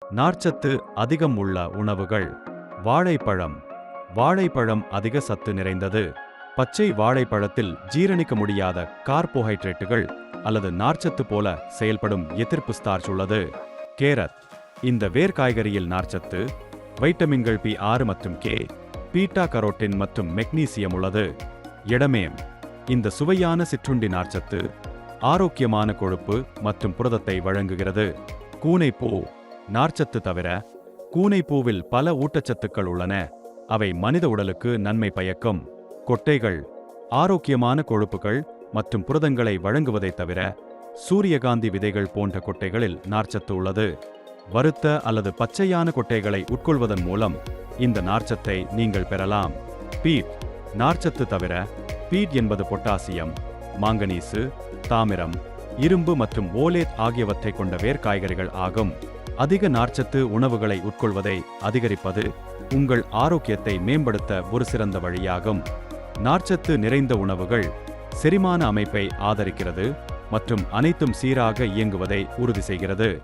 நார்ச்சத்து அதிகம் உள்ள உணவுகள். வாழைப்பழம். வாழைப்பழம் அதிக சத்து நிறைந்தது. பச்சை வாழைப்பழத்தில் ஜீரணிக்க முடியாத கார்போஹைட்ரேட்டுகள் அல்லது நார்ச்சத்து போல செயல்படும் எதிர்ப்பு ஸ்டார்ச் உள்ளது. கேரட். இந்த வேர்க்காய்கறியில் நார்ச்சத்து, வைட்டமின்கள் பி6 மற்றும் கே, பீட்டா கரோட்டின் மற்றும் மெக்னீசியம் உள்ளது. எடமேம். இந்த சுவையான சிற்றுண்டி நார்ச்சத்து, ஆரோக்கியமான கொழுப்பு மற்றும் புரதத்தை வழங்குகிறது. கூனைப்பூ. நார்ச்சத்து தவிர கூனைப்பூவில் பல ஊட்டச்சத்துக்கள் உள்ளன. அவை மனித உடலுக்கு நன்மை பயக்கும். கொட்டைகள். ஆரோக்கியமான கொழுப்புகள் மற்றும் புரதங்களை வழங்குவதைத் தவிர சூரியகாந்தி விதைகள் போன்ற கொட்டைகளில் நார்ச்சத்து உள்ளது. வறுத்த அல்லது பச்சையான கொட்டைகளை உட்கொள்வதன் மூலம் இந்த நார்ச்சத்தை நீங்கள் பெறலாம். பீட். நார்ச்சத்து தவிர பீட் என்பது பொட்டாசியம், மாங்கனீசு, தாமிரம், இரும்பு மற்றும் ஓலேட் ஆகியவற்றை கொண்ட வேர்க்காய்கறிகள் ஆகும். அதிக நார்ச்சத்து உணவுகளை உட்கொள்வதை அதிகரிப்பது உங்கள் ஆரோக்கியத்தை மேம்படுத்த ஒரு சிறந்த வழியாகும். நார்ச்சத்து நிறைந்த உணவுகள் செரிமான அமைப்பை ஆதரிக்கிறது மற்றும் அனைத்தும் சீராக இயங்குவதை உறுதி செய்கிறது.